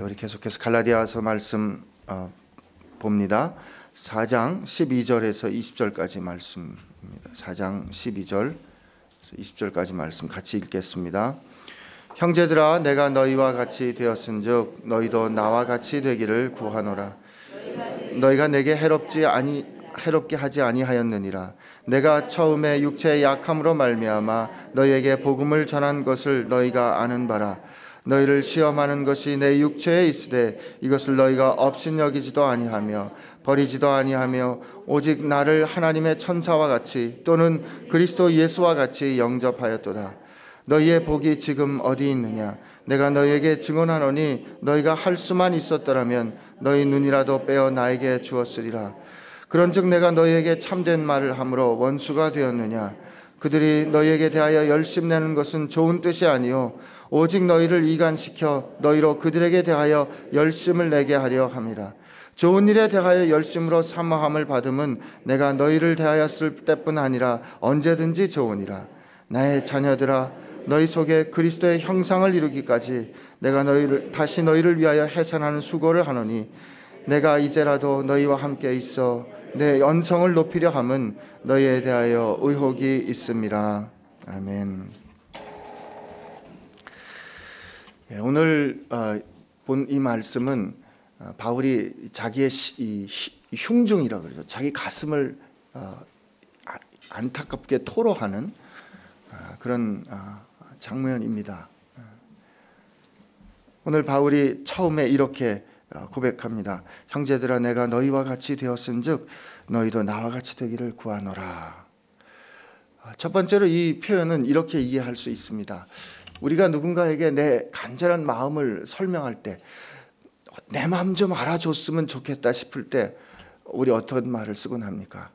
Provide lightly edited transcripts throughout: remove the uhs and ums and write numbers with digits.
우리 계속해서 갈라디아서 말씀 봅니다. 4장 12절에서 20절까지 말씀입니다. 4장 12절 20절까지 말씀 같이 읽겠습니다. 형제들아, 내가 너희와 같이 되었은즉 너희도 나와 같이 되기를 구하노라. 너희가 내게 해롭게 하지 아니하였느니라. 내가 처음에 육체의 약함으로 말미암아 너희에게 복음을 전한 것을 너희가 아는 바라. 너희를 시험하는 것이 내 육체에 있으되 이것을 너희가 업신여기지도 아니하며 버리지도 아니하며 오직 나를 하나님의 천사와 같이 또는 그리스도 예수와 같이 영접하였도다. 너희의 복이 지금 어디 있느냐? 내가 너희에게 증언하노니 너희가 할 수만 있었더라면 너희 눈이라도 빼어 나에게 주었으리라. 그런즉 내가 너희에게 참된 말을 함으로 원수가 되었느냐? 그들이 너희에게 대하여 열심내는 것은 좋은 뜻이 아니요 오직 너희를 이간시켜 너희로 그들에게 대하여 열심을 내게 하려 함이라. 좋은 일에 대하여 열심으로 사모함을 받음은 내가 너희를 대하였을 때뿐 아니라 언제든지 좋으니라. 나의 자녀들아, 너희 속에 그리스도의 형상을 이루기까지 내가 다시 너희를 위하여 해산하는 수고를 하노니 내가 이제라도 너희와 함께 있어 내 연성을 높이려 함은 너희에 대하여 의혹이 있음이라. 아멘. 오늘 본 이 말씀은 바울이 자기의 흉중이라고 그러죠. 자기 가슴을 안타깝게 토로하는 그런 장면입니다. 오늘 바울이 처음에 이렇게 고백합니다. 형제들아, 내가 너희와 같이 되었은즉 너희도 나와 같이 되기를 구하노라. 첫 번째로 이 표현은 이렇게 이해할 수 있습니다. 우리가 누군가에게 내 간절한 마음을 설명할 때 내 마음 좀 알아줬으면 좋겠다 싶을 때 우리 어떤 말을 쓰곤 합니까?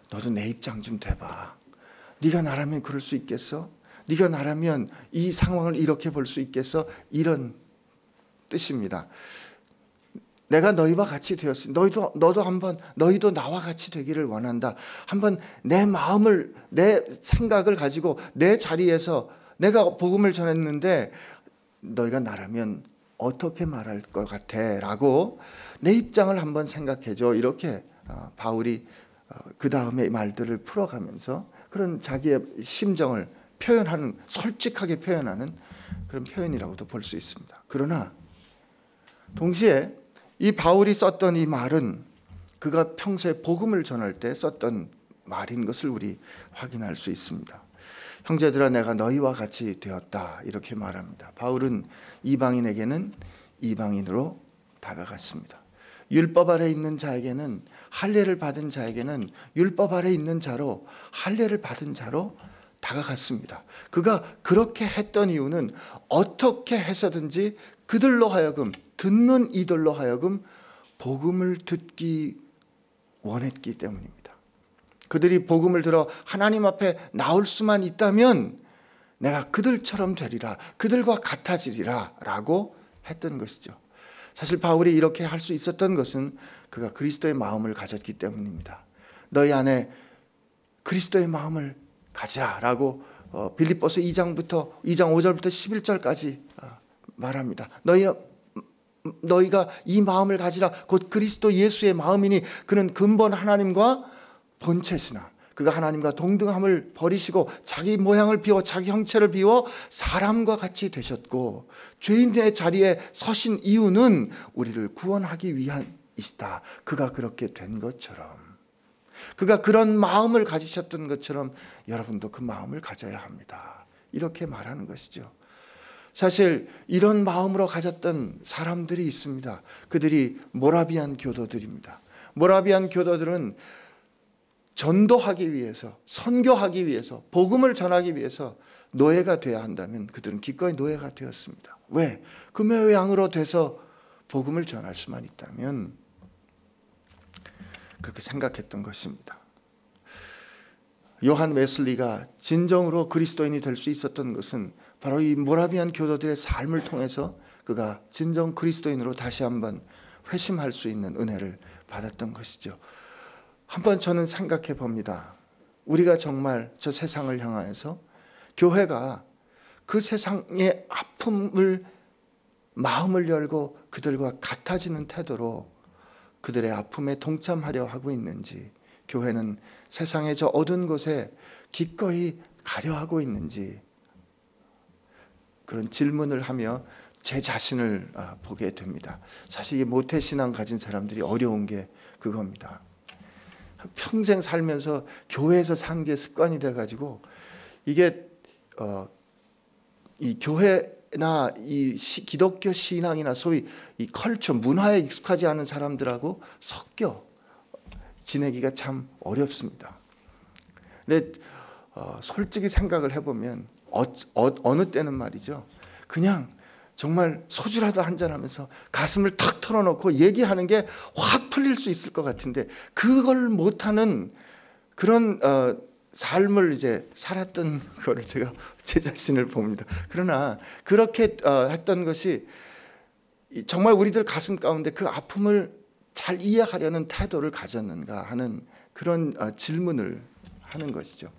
너도 내 입장 좀 돼봐. 네가 나라면 그럴 수 있겠어? 네가 나라면 이 상황을 이렇게 볼 수 있겠어? 이런 뜻입니다. 내가 너희와 같이 되었으니 너희도 나와 같이 되기를 원한다. 한번 내 마음을, 내 생각을 가지고 내 자리에서 내가 복음을 전했는데 너희가 나라면 어떻게 말할 것 같아? 라고 내 입장을 한번 생각해줘. 이렇게 바울이 그 다음에 말들을 풀어가면서 그런 자기의 심정을 표현하는, 솔직하게 표현하는 그런 표현이라고도 볼 수 있습니다. 그러나 동시에 이 바울이 썼던 이 말은 그가 평소에 복음을 전할 때 썼던 말인 것을 우리 확인할 수 있습니다. 형제들아, 내가 너희와 같이 되었다, 이렇게 말합니다. 바울은 이방인에게는 이방인으로 다가갔습니다. 율법 아래 있는 자에게는, 할례를 받은 자에게는 율법 아래 있는 자로, 할례를 받은 자로 다가갔습니다. 그가 그렇게 했던 이유는 어떻게 해서든지 그들로 하여금, 듣는 이들로 하여금 복음을 듣기 원했기 때문입니다. 그들이 복음을 들어 하나님 앞에 나올 수만 있다면 내가 그들처럼 되리라, 그들과 같아지리라 라고 했던 것이죠. 사실 바울이 이렇게 할 수 있었던 것은 그가 그리스도의 마음을 가졌기 때문입니다. 너희 안에 그리스도의 마음을 가지라 라고 빌립보서 2장 5절부터 11절까지 말합니다. 너희가 이 마음을 가지라, 곧 그리스도 예수의 마음이니 그는 근본 하나님과 본체시나 그가 하나님과 동등함을 버리시고 자기 모양을 비워 자기 형체를 비워 사람과 같이 되셨고 죄인의 자리에 서신 이유는 우리를 구원하기 위함이시다. 그가 그렇게 된 것처럼, 그가 그런 마음을 가지셨던 것처럼 여러분도 그 마음을 가져야 합니다. 이렇게 말하는 것이죠. 사실 이런 마음으로 가졌던 사람들이 있습니다. 그들이 모라비안 교도들입니다. 모라비안 교도들은 전도하기 위해서, 선교하기 위해서, 복음을 전하기 위해서 노예가 되어야 한다면 그들은 기꺼이 노예가 되었습니다. 왜? 금의 양으로 돼서 복음을 전할 수만 있다면 그렇게 생각했던 것입니다. 요한 웨슬리가 진정으로 그리스도인이 될 수 있었던 것은 바로 이 모라비안 교도들의 삶을 통해서 그가 진정 그리스도인으로 다시 한번 회심할 수 있는 은혜를 받았던 것이죠. 한번 저는 생각해 봅니다. 우리가 정말 저 세상을 향하여서 교회가 그 세상의 아픔을 마음을 열고 그들과 같아지는 태도로 그들의 아픔에 동참하려 하고 있는지, 교회는 세상의 저 어두운 곳에 기꺼이 가려 하고 있는지, 그런 질문을 하며 제 자신을 보게 됩니다. 사실 이 모태신앙 가진 사람들이 어려운 게 그겁니다. 평생 살면서 교회에서 산 게 습관이 돼가지고 이게 이 교회나 이 기독교 신앙이나 소위 이 컬처 문화에 익숙하지 않은 사람들하고 섞여 지내기가 참 어렵습니다. 근데 솔직히 생각을 해보면 어느 때는 말이죠, 그냥 정말 소주라도 한잔하면서 가슴을 탁 털어놓고 얘기하는 게 확 풀릴 수 있을 것 같은데, 그걸 못하는 그런 삶을 이제 살았던 거를 제가 제 자신을 봅니다. 그러나 그렇게 했던 것이 정말 우리들 가슴 가운데 그 아픔을 잘 이해하려는 태도를 가졌는가 하는 그런 질문을 하는 것이죠.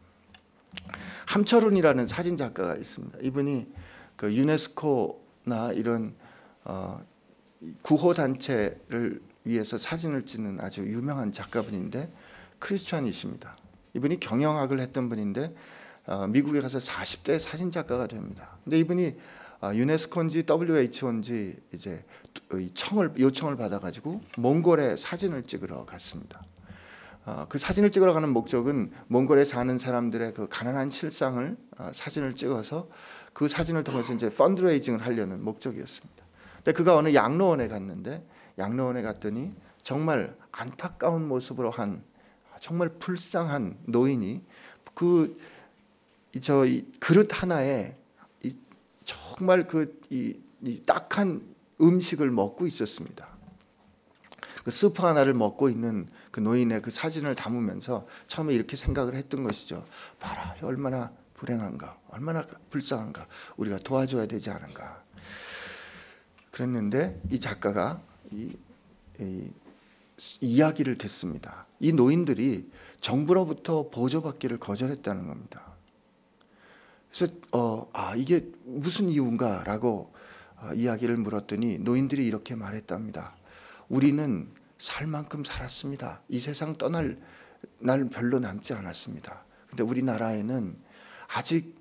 함철훈이라는 사진 작가가 있습니다. 이분이 그 유네스코나 이런 구호 단체를 위해서 사진을 찍는 아주 유명한 작가분인데, 크리스찬이십니다. 이분이 경영학을 했던 분인데 미국에 가서 40대 사진 작가가 됩니다. 근데 이분이 유네스코인지 WHO인지 이제 요청을 받아가지고 몽골에 사진을 찍으러 갔습니다. 그 사진을 찍으러 가는 목적은 몽골에 사는 사람들의 그 가난한 실상을 사진을 찍어서 그 사진을 통해서 이제 펀드레이징을 하려는 목적이었습니다. 근데 그가 어느 양로원에 갔는데, 양로원에 갔더니 정말 안타까운 모습으로 한 정말 불쌍한 노인이 그 그릇 하나에 정말 이 딱한 음식을 먹고 있었습니다. 그 스프 하나를 먹고 있는 그 노인의 그 사진을 담으면서 처음에 이렇게 생각을 했던 것이죠. 봐라, 얼마나 불행한가, 얼마나 불쌍한가, 우리가 도와줘야 되지 않은가. 그랬는데 이 작가가 이 이야기를 듣습니다. 이 노인들이 정부로부터 보조받기를 거절했다는 겁니다. 그래서 이게 무슨 이유인가라고 이야기를 물었더니 노인들이 이렇게 말했답니다. 우리는 살 만큼 살았습니다. 이 세상 떠날 날 별로 남지 않았습니다. 근데 우리나라에는 아직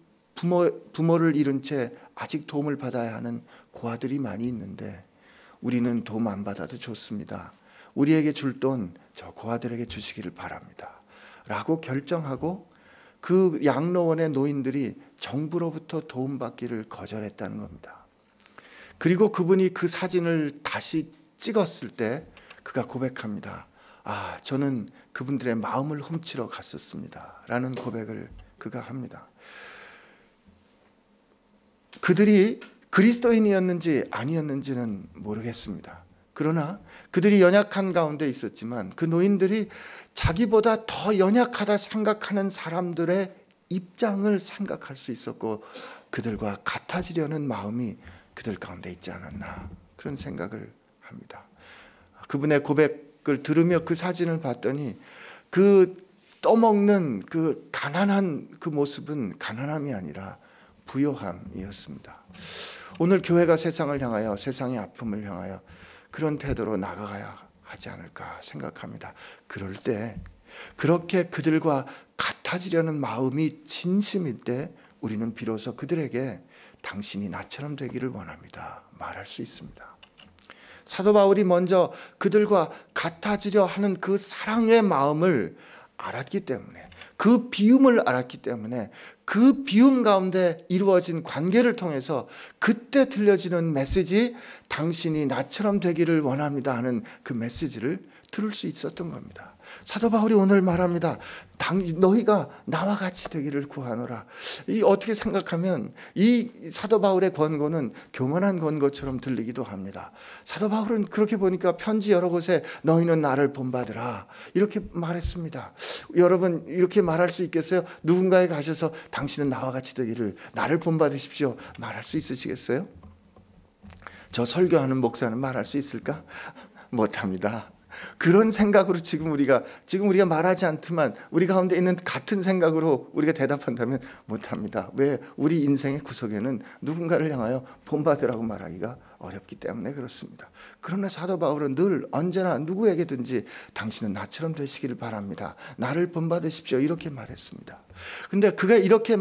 부모를 잃은 채 아직 도움을 받아야 하는 고아들이 많이 있는데 우리는 도움 안 받아도 좋습니다. 우리에게 줄 돈 저 고아들에게 주시기를 바랍니다. 라고 결정하고 그 양로원의 노인들이 정부로부터 도움받기를 거절했다는 겁니다. 그리고 그분이 그 사진을 다시 찍었을 때 그가 고백합니다. 저는 그분들의 마음을 훔치러 갔었습니다. 라는 고백을 그가 합니다. 그들이 그리스도인이었는지 아니었는지는 모르겠습니다. 그러나 그들이 연약한 가운데 있었지만 그 노인들이 자기보다 더 연약하다 생각하는 사람들의 입장을 생각할 수 있었고 그들과 같아지려는 마음이 그들 가운데 있지 않았나, 그런 생각을 합니다. 그분의 고백을 들으며 그 사진을 봤더니 그 떠먹는 그 가난한 그 모습은 가난함이 아니라 부요함이었습니다. 오늘 교회가 세상을 향하여, 세상의 아픔을 향하여 그런 태도로 나가야 하지 않을까 생각합니다. 그럴 때 그렇게 그들과 같아지려는 마음이 진심일 때 우리는 비로소 그들에게 당신이 나처럼 되기를 원합니다 말할 수 있습니다. 사도 바울이 먼저 그들과 같아지려 하는 그 사랑의 마음을 알았기 때문에, 그 비움을 알았기 때문에 그 비움 가운데 이루어진 관계를 통해서 그때 들려지는 메시지, 당신이 나처럼 되기를 원합니다 하는 그 메시지를 들을 수 있었던 겁니다. 사도 바울이 오늘 말합니다. 너희가 나와 같이 되기를 구하노라. 어떻게 생각하면 이 사도 바울의 권고는 교만한 권고처럼 들리기도 합니다. 사도 바울은 그렇게 보니까 편지 여러 곳에 너희는 나를 본받으라 이렇게 말했습니다. 여러분 이렇게 말할 수 있겠어요? 누군가에 가셔서 당신은 나와 같이 되기를, 나를 본받으십시오 말할 수 있으시겠어요? 저 설교하는 목사는 말할 수 있을까? 못합니다. 그런 생각으로 지금 우리가 말하지 않지만 우리 가운데 있는 같은 생각으로 우리가 대답한다면 못합니다. 왜? 우리 인생의 구석에는 누군가를 향하여 본받으라고 말하기가 어렵기 때문에 그렇습니다. 그러나 사도 바울은 늘 언제나 누구에게든지 당신은 나처럼 되시기를 바랍니다. 나를 본받으십시오. 이렇게 말했습니다. 근데 그가 이렇게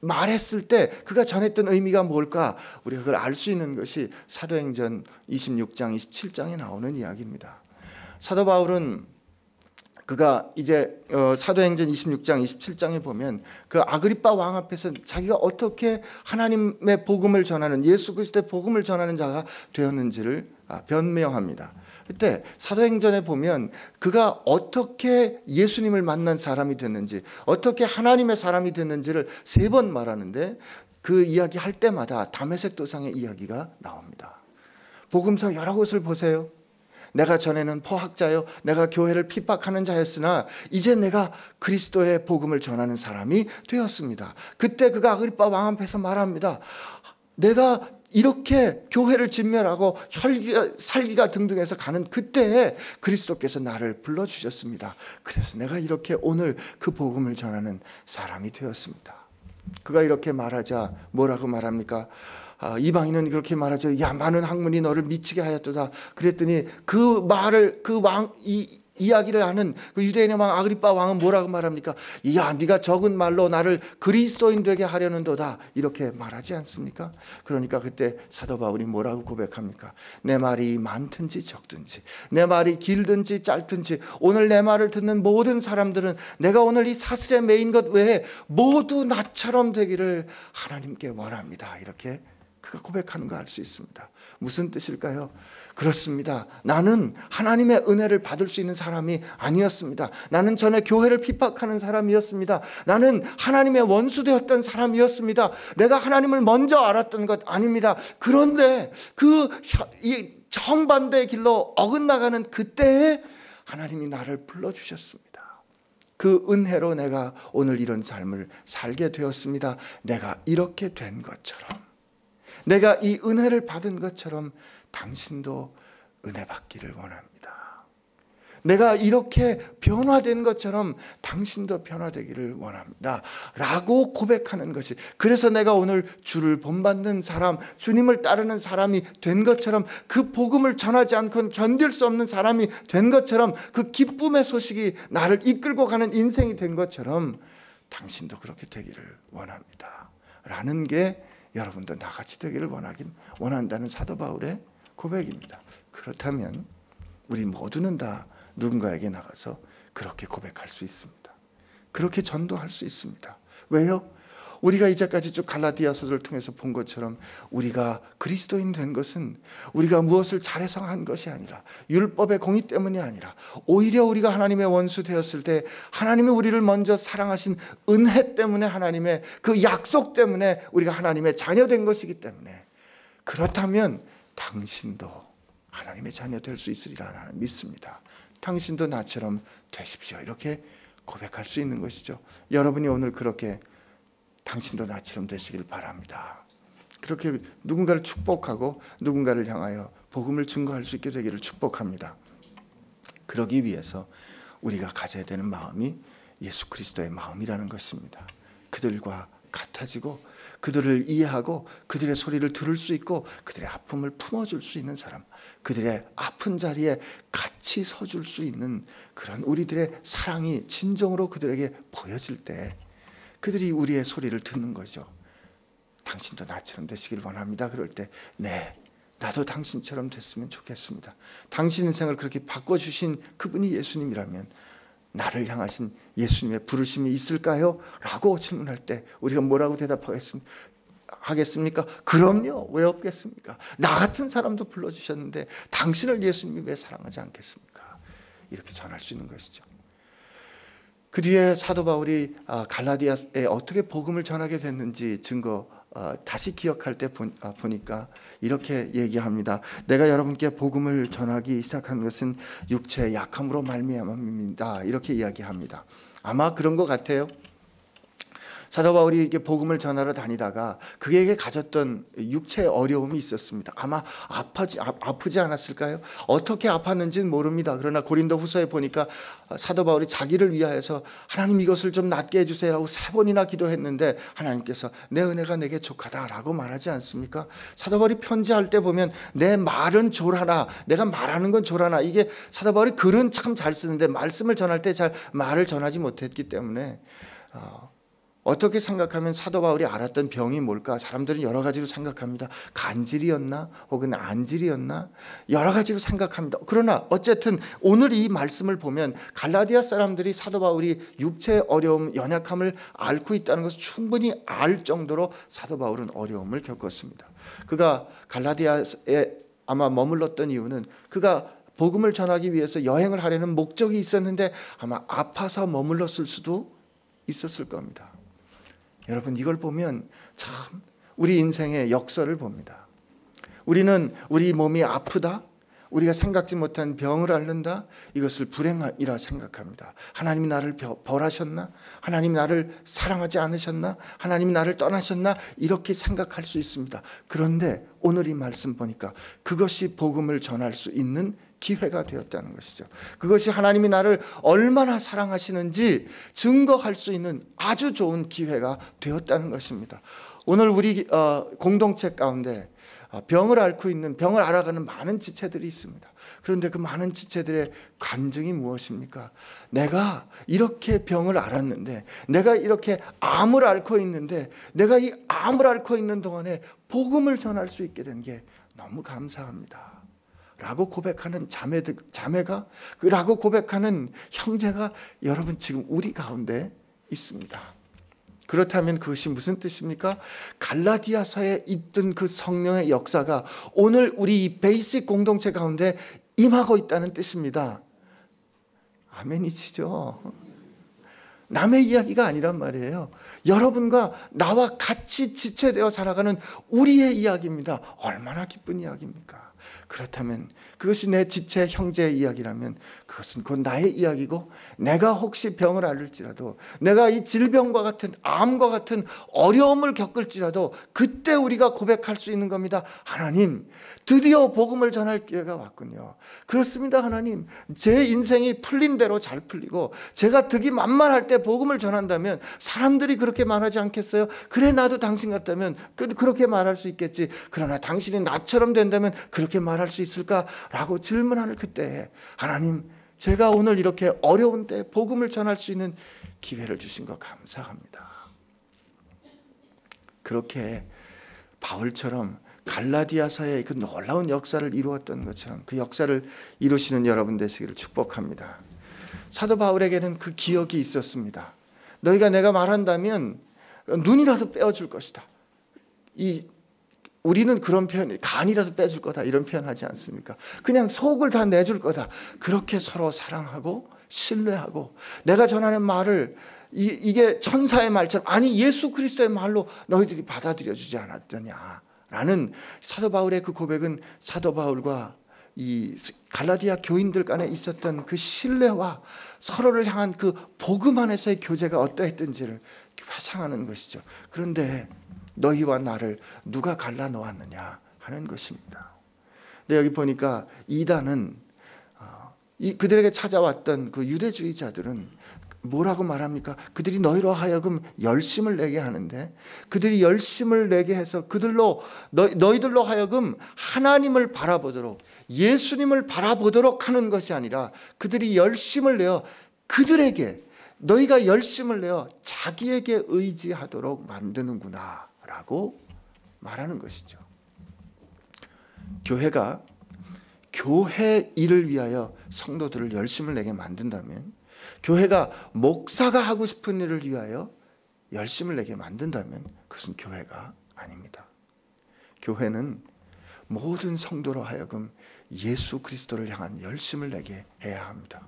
말했을 때 그가 전했던 의미가 뭘까? 우리가 그걸 알 수 있는 것이 사도행전 26장, 27장에 나오는 이야기입니다. 사도 바울은 그가 이제 사도행전 26장, 27장에 보면 그 아그리빠 왕 앞에서 자기가 어떻게 하나님의 복음을 전하는, 예수 그리스도의 복음을 전하는 자가 되었는지를 변명합니다. 그때 사도행전에 보면 그가 어떻게 예수님을 만난 사람이 됐는지, 어떻게 하나님의 사람이 됐는지를 3번 말하는데 그 이야기 할 때마다 다메섹 도상의 이야기가 나옵니다. 복음서 여러 곳을 보세요. 내가 전에는 포학자요, 내가 교회를 핍박하는 자였으나 이제 내가 그리스도의 복음을 전하는 사람이 되었습니다. 그때 그가 아그리빠 왕 앞에서 말합니다. 내가 이렇게 교회를 진멸하고 살기가 등등해서 가는 그때에 그리스도께서 나를 불러주셨습니다. 그래서 내가 이렇게 오늘 그 복음을 전하는 사람이 되었습니다. 그가 이렇게 말하자 뭐라고 말합니까? 이방인은 그렇게 말하죠. 야, 많은 학문이 너를 미치게 하였도다. 그랬더니 그 말을 이야기를 하는 그 유대인의 왕 아그리빠 왕은 뭐라고 말합니까? 야, 네가 적은 말로 나를 그리스도인 되게 하려는도다. 이렇게 말하지 않습니까? 그러니까 그때 사도 바울이 뭐라고 고백합니까? 내 말이 많든지 적든지, 내 말이 길든지 짧든지, 오늘 내 말을 듣는 모든 사람들은 내가 오늘 이 사슬에 매인 것 외에 모두 나처럼 되기를 하나님께 원합니다. 이렇게 그가 고백하는 거 알 수 있습니다. 무슨 뜻일까요? 그렇습니다. 나는 하나님의 은혜를 받을 수 있는 사람이 아니었습니다. 나는 전에 교회를 핍박하는 사람이었습니다. 나는 하나님의 원수되었던 사람이었습니다. 내가 하나님을 먼저 알았던 것 아닙니다. 그런데 이 정반대의 길로 어긋나가는 그때에 하나님이 나를 불러주셨습니다. 그 은혜로 내가 오늘 이런 삶을 살게 되었습니다. 내가 이렇게 된 것처럼, 내가 이 은혜를 받은 것처럼 당신도 은혜 받기를 원합니다. 내가 이렇게 변화된 것처럼 당신도 변화되기를 원합니다. 라고 고백하는 것이, 그래서 내가 오늘 주를 본받는 사람, 주님을 따르는 사람이 된 것처럼, 그 복음을 전하지 않고는 견딜 수 없는 사람이 된 것처럼, 그 기쁨의 소식이 나를 이끌고 가는 인생이 된 것처럼 당신도 그렇게 되기를 원합니다. 라는 게 여러분도 나같이 되기를 원한다는 사도 바울의 고백입니다. 그렇다면 우리 모두는 다 누군가에게 나가서 그렇게 고백할 수 있습니다. 그렇게 전도할 수 있습니다. 왜요? 우리가 이제까지 쭉 갈라디아서를 통해서 본 것처럼 우리가 그리스도인 된 것은 우리가 무엇을 잘해서 한 것이 아니라, 율법의 공의 때문이 아니라, 오히려 우리가 하나님의 원수 되었을 때 하나님이 우리를 먼저 사랑하신 은혜 때문에, 하나님의 그 약속 때문에 우리가 하나님의 자녀 된 것이기 때문에, 그렇다면 당신도 하나님의 자녀 될 수 있으리라 나는 믿습니다. 당신도 나처럼 되십시오. 이렇게 고백할 수 있는 것이죠. 여러분이 오늘 그렇게 당신도 나처럼 되시길 바랍니다. 그렇게 누군가를 축복하고 누군가를 향하여 복음을 증거할 수 있게 되기를 축복합니다. 그러기 위해서 우리가 가져야 되는 마음이 예수 그리스도의 마음이라는 것입니다. 그들과 같아지고 그들을 이해하고 그들의 소리를 들을 수 있고 그들의 아픔을 품어줄 수 있는 사람, 그들의 아픈 자리에 같이 서줄 수 있는 그런 우리들의 사랑이 진정으로 그들에게 보여질 때 그들이 우리의 소리를 듣는 거죠. 당신도 나처럼 되시길 원합니다. 그럴 때 네, 나도 당신처럼 됐으면 좋겠습니다. 당신 인생을 그렇게 바꿔주신 그분이 예수님이라면 나를 향하신 예수님의 부르심이 있을까요? 라고 질문할 때 우리가 뭐라고 대답하겠습니까? 그럼요. 왜 없겠습니까? 나 같은 사람도 불러주셨는데 당신을 예수님이 왜 사랑하지 않겠습니까? 이렇게 전할 수 있는 것이죠. 그 뒤에 사도 바울이 갈라디아에 어떻게 복음을 전하게 됐는지 다시 기억할 때 보니까 이렇게 얘기합니다. 내가 여러분께 복음을 전하기 시작한 것은 육체의 약함으로 말미암아입니다. 이렇게 이야기합니다. 아마 그런 것 같아요. 사도 바울이 이게 복음을 전하러 다니다가 그에게 가졌던 육체의 어려움이 있었습니다. 아마 아프지 않았을까요? 어떻게 아팠는지는 모릅니다. 그러나 고린도후서에 보니까 사도 바울이 자기를 위하여서 하나님 이것을 좀 낫게 해주세요라고 3번이나 기도했는데 하나님께서 내 은혜가 내게 족하다라고 말하지 않습니까? 사도 바울이 편지할 때 보면 내 말은 졸하나, 내가 말하는 건 졸하나, 이게 사도 바울이 글은 참 잘 쓰는데 말씀을 전할 때 잘 말을 전하지 못했기 때문에 어떻게 생각하면 사도 바울이 알았던 병이 뭘까? 사람들은 여러 가지로 생각합니다. 간질이었나? 혹은 안질이었나? 여러 가지로 생각합니다. 그러나 어쨌든 오늘 이 말씀을 보면 갈라디아 사람들이 사도 바울이 육체의 어려움, 연약함을 앓고 있다는 것을 충분히 알 정도로 사도 바울은 어려움을 겪었습니다. 그가 갈라디아에 아마 머물렀던 이유는 그가 복음을 전하기 위해서 여행을 하려는 목적이 있었는데 아마 아파서 머물렀을 수도 있었을 겁니다. 여러분, 이걸 보면 참 우리 인생의 역설을 봅니다. 우리는 우리 몸이 아프다, 우리가 생각지 못한 병을 앓는다, 이것을 불행이라 생각합니다. 하나님이 나를 벌하셨나? 하나님이 나를 사랑하지 않으셨나? 하나님이 나를 떠나셨나? 이렇게 생각할 수 있습니다. 그런데 오늘 이 말씀 보니까 그것이 복음을 전할 수 있는 기회가 되었다는 것이죠. 그것이 하나님이 나를 얼마나 사랑하시는지 증거할 수 있는 아주 좋은 기회가 되었다는 것입니다. 오늘 우리 공동체 가운데 병을 앓고 있는, 병을 알아가는 많은 지체들이 있습니다. 그런데 그 많은 지체들의 간증이 무엇입니까? 내가 이렇게 병을 앓았는데, 내가 이렇게 암을 앓고 있는데, 내가 이 암을 앓고 있는 동안에 복음을 전할 수 있게 된 게 너무 감사합니다 라고 고백하는 자매가, 라고 고백하는 형제가 여러분 지금 우리 가운데 있습니다. 그렇다면 그것이 무슨 뜻입니까? 갈라디아서에 있던 그 성령의 역사가 오늘 우리 이 베이직 공동체 가운데 임하고 있다는 뜻입니다. 아멘이시죠? 남의 이야기가 아니란 말이에요. 여러분과 나와 같이 지체되어 살아가는 우리의 이야기입니다. 얼마나 기쁜 이야기입니까? 그렇다면 그것이 내 지체 형제의 이야기라면 그것은 곧 나의 이야기고, 내가 혹시 병을 앓을지라도, 내가 이 질병과 같은, 암과 같은 어려움을 겪을지라도 그때 우리가 고백할 수 있는 겁니다. 하나님, 드디어 복음을 전할 기회가 왔군요. 그렇습니다. 하나님, 제 인생이 풀린 대로 잘 풀리고 제가 득이 만만할 때 복음을 전한다면 사람들이 그렇게 말하지 않겠어요? 그래, 나도 당신 같다면 그렇게 말할 수 있겠지. 그러나 당신이 나처럼 된다면 그렇게 말할 수 있을까라고 질문하는 그때, 하나님, 제가 오늘 이렇게 어려운 때 복음을 전할 수 있는 기회를 주신 거 감사합니다. 그렇게 바울처럼 갈라디아서의 그 놀라운 역사를 이루었던 것처럼 그 역사를 이루시는 여러분 되시기를 축복합니다. 사도 바울에게는 그 기억이 있었습니다. 너희가 내가 말한다면 눈이라도 빼어줄 것이다. 우리는 그런 표현, 간이라도 빼줄 거다, 이런 표현하지 않습니까? 그냥 속을 다 내줄 거다. 그렇게 서로 사랑하고 신뢰하고, 내가 전하는 말을 이게 천사의 말처럼, 아니 예수 그리스도의 말로 너희들이 받아들여 주지 않았더냐라는 사도 바울의 그 고백은 사도 바울과 이 갈라디아 교인들 간에 있었던 그 신뢰와 서로를 향한 그 복음 안에서의 교제가 어떠했던지를 회상하는 것이죠. 그런데 너희와 나를 누가 갈라 놓았느냐 하는 것입니다. 근데 여기 보니까 이단은 그들에게 찾아왔던 그 유대주의자들은 뭐라고 말합니까? 그들이 너희로 하여금 열심을 내게 하는데, 그들이 열심을 내게 해서 너희들로 하여금 하나님을 바라보도록, 예수님을 바라보도록 하는 것이 아니라 그들이 열심을 내어 그들에게, 너희가 열심을 내어 자기에게 의지하도록 만드는구나 라고 말하는 것이죠. 교회가 교회 일을 위하여 성도들을 열심을 내게 만든다면, 교회가 목사가 하고 싶은 일을 위하여 열심을 내게 만든다면 그것은 교회가 아닙니다. 교회는 모든 성도로 하여금 예수 그리스도를 향한 열심을 내게 해야 합니다.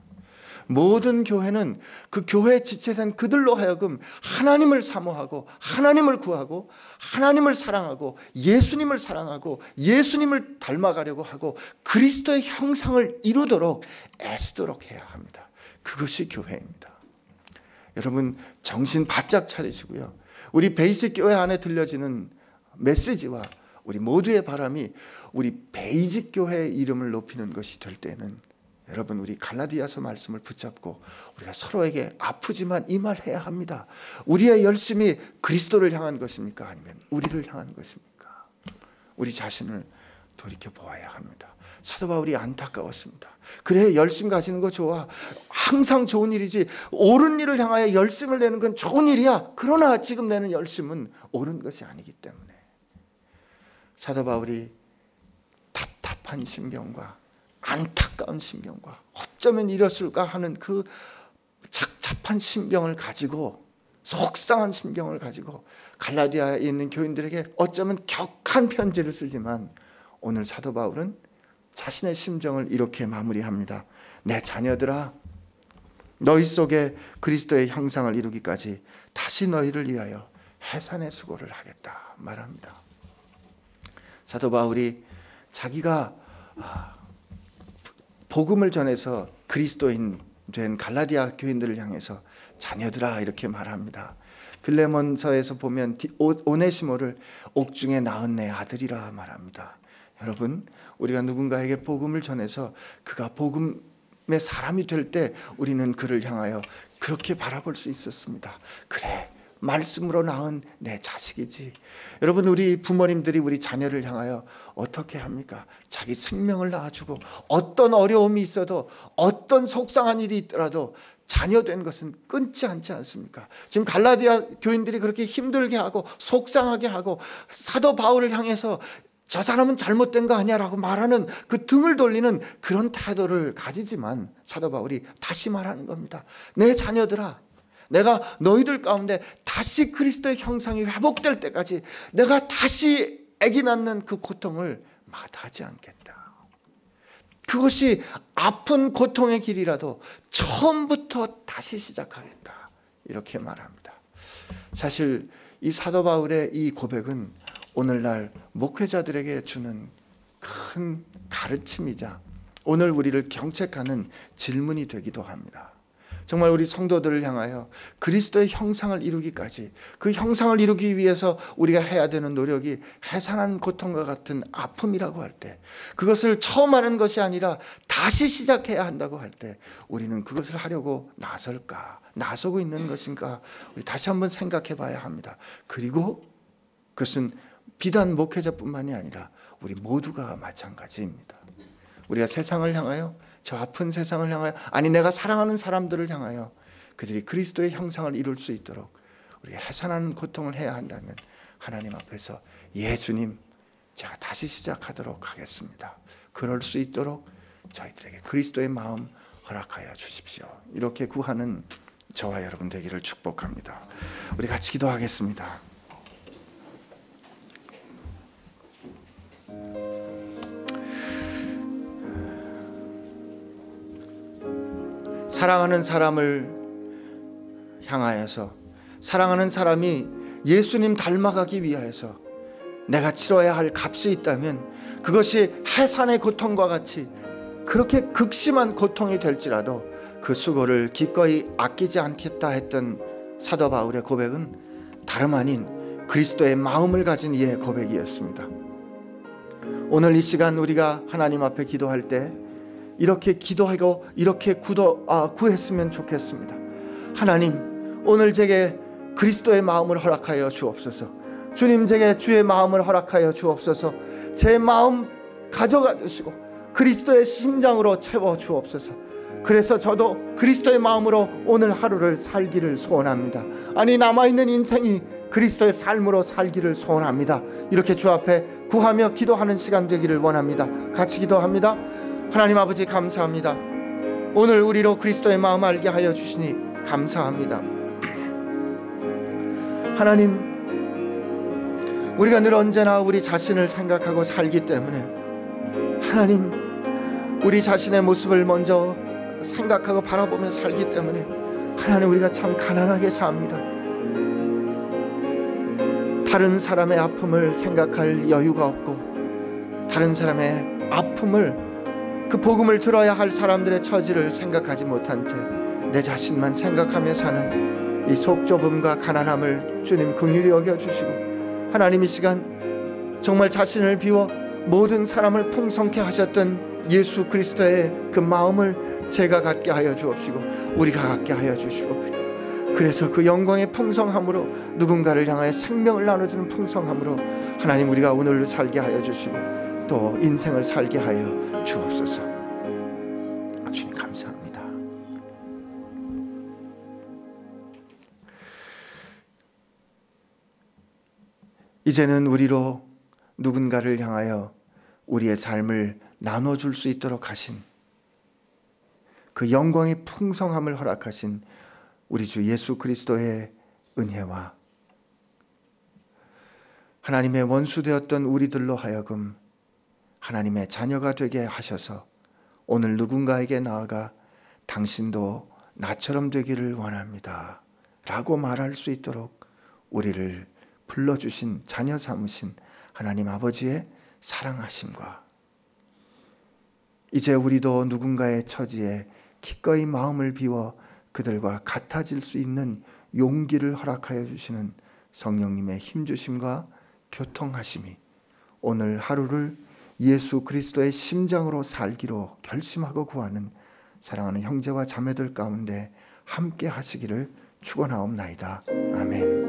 모든 교회는 그 교회에 지체된 그들로 하여금 하나님을 사모하고, 하나님을 구하고, 하나님을 사랑하고, 예수님을 사랑하고, 예수님을 닮아가려고 하고 그리스도의 형상을 이루도록 애쓰도록 해야 합니다. 그것이 교회입니다. 여러분, 정신 바짝 차리시고요. 우리 베이직 교회 안에 들려지는 메시지와 우리 모두의 바람이 우리 베이직 교회의 이름을 높이는 것이 될 때는 여러분, 우리 갈라디아서 말씀을 붙잡고 우리가 서로에게 아프지만 이 말 해야 합니다. 우리의 열심이 그리스도를 향한 것입니까? 아니면 우리를 향한 것입니까? 우리 자신을 돌이켜 보아야 합니다. 사도 바울이 안타까웠습니다. 그래, 열심 가지는 거 좋아. 항상 좋은 일이지. 옳은 일을 향하여 열심을 내는 건 좋은 일이야. 그러나 지금 내는 열심은 옳은 것이 아니기 때문에 사도 바울이 답답한 심경과 안타까운 심경과 어쩌면 이랬을까 하는 그 착잡한 심경을 가지고, 속상한 심경을 가지고 갈라디아에 있는 교인들에게 어쩌면 격한 편지를 쓰지만, 오늘 사도 바울은 자신의 심정을 이렇게 마무리합니다. 내 자녀들아, 너희 속에 그리스도의 형상을 이루기까지 다시 너희를 위하여 해산의 수고를 하겠다 말합니다. 사도 바울이 자기가 복음을 전해서 그리스도인 된 갈라디아 교인들을 향해서 자녀들아 이렇게 말합니다. 빌레몬서에서 보면 오네시모를 옥중에 낳은 내 아들이라 말합니다. 여러분, 우리가 누군가에게 복음을 전해서 그가 복음의 사람이 될 때 우리는 그를 향하여 그렇게 바라볼 수 있었습니다. 그래, 말씀으로 낳은 내 자식이지. 여러분, 우리 부모님들이 우리 자녀를 향하여 어떻게 합니까? 자기 생명을 낳아주고, 어떤 어려움이 있어도, 어떤 속상한 일이 있더라도 자녀된 것은 끊지 않지 않습니까? 지금 갈라디아 교인들이 그렇게 힘들게 하고 속상하게 하고 사도 바울을 향해서 저 사람은 잘못된 거 아니야라고 말하는 그 등을 돌리는 그런 태도를 가지지만, 사도 바울이 다시 말하는 겁니다. 내 자녀들아, 내가 너희들 가운데 다시 그리스도의 형상이 회복될 때까지 내가 다시 아기 낳는 그 고통을 마다하지 않겠다. 그것이 아픈 고통의 길이라도 처음부터 다시 시작하겠다, 이렇게 말합니다. 사실 이 사도 바울의 이 고백은 오늘날 목회자들에게 주는 큰 가르침이자 오늘 우리를 경책하는 질문이 되기도 합니다. 정말 우리 성도들을 향하여 그리스도의 형상을 이루기까지, 그 형상을 이루기 위해서 우리가 해야 되는 노력이 해산한 고통과 같은 아픔이라고 할 때, 그것을 처음 하는 것이 아니라 다시 시작해야 한다고 할 때 우리는 그것을 하려고 나서고 있는 것인가, 우리 다시 한번 생각해 봐야 합니다. 그리고 그것은 비단 목회자뿐만이 아니라 우리 모두가 마찬가지입니다. 우리가 세상을 향하여, 저 아픈 세상을 향하여, 아니 내가 사랑하는 사람들을 향하여 그들이 그리스도의 형상을 이룰 수 있도록 우리가 해산하는 고통을 해야 한다면 하나님 앞에서 예수님, 제가 다시 시작하도록 하겠습니다. 그럴 수 있도록 저희들에게 그리스도의 마음 허락하여 주십시오. 이렇게 구하는 저와 여러분 되기를 축복합니다. 우리 같이 기도하겠습니다. 사랑하는 사람을 향하여서, 사랑하는 사람이 예수님 닮아가기 위하여서 내가 치러야 할 값이 있다면 그것이 해산의 고통과 같이 그렇게 극심한 고통이 될지라도 그 수고를 기꺼이 아끼지 않겠다 했던 사도 바울의 고백은 다름 아닌 그리스도의 마음을 가진 이의 고백이었습니다. 오늘 이 시간 우리가 하나님 앞에 기도할 때 이렇게 기도하고 이렇게 구했으면 좋겠습니다. 하나님, 오늘 제게 그리스도의 마음을 허락하여 주옵소서. 주님, 제게 주의 마음을 허락하여 주옵소서. 제 마음 가져가 주시고 그리스도의 심장으로 채워 주옵소서. 그래서 저도 그리스도의 마음으로 오늘 하루를 살기를 소원합니다. 아니, 남아있는 인생이 그리스도의 삶으로 살기를 소원합니다. 이렇게 주 앞에 구하며 기도하는 시간 되기를 원합니다. 같이 기도합니다. 하나님 아버지, 감사합니다. 오늘 우리로 그리스도의 마음 알게 하여 주시니 감사합니다. 하나님, 우리가 늘 언제나 우리 자신을 생각하고 살기 때문에, 하나님, 우리 자신의 모습을 먼저 생각하고 바라보며 살기 때문에 하나님, 우리가 참 가난하게 삽니다. 다른 사람의 아픔을 생각할 여유가 없고, 다른 사람의 아픔을, 그 복음을 들어야 할 사람들의 처지를 생각하지 못한 채 내 자신만 생각하며 사는 이 속 좁음과 가난함을 주님 긍휼히 여겨주시고, 하나님 이 시간 정말 자신을 비워 모든 사람을 풍성케 하셨던 예수 그리스도의 그 마음을 제가 갖게 하여 주옵시고 우리가 갖게 하여 주시고, 그래서 그 영광의 풍성함으로 누군가를 향하여 생명을 나눠주는 풍성함으로 하나님 우리가 오늘을 살게 하여 주시고 또 인생을 살게 하여 주옵소서. 주님 감사합니다. 이제는 우리로 누군가를 향하여 우리의 삶을 나눠줄 수 있도록 하신 그 영광의 풍성함을 허락하신 우리 주 예수 그리스도의 은혜와 하나님의 원수 되었던 우리들로 하여금 하나님의 자녀가 되게 하셔서 오늘 누군가에게 나아가 당신도 나처럼 되기를 원합니다 라고 말할 수 있도록 우리를 불러주신, 자녀 삼으신 하나님 아버지의 사랑하심과 이제 우리도 누군가의 처지에 기꺼이 마음을 비워 그들과 같아질 수 있는 용기를 허락하여 주시는 성령님의 힘주심과 교통하심이 오늘 하루를 예수 그리스도의 심장으로 살기로 결심하고 구하는 사랑하는 형제와 자매들 가운데 함께 하시기를 축원하옵나이다. 아멘.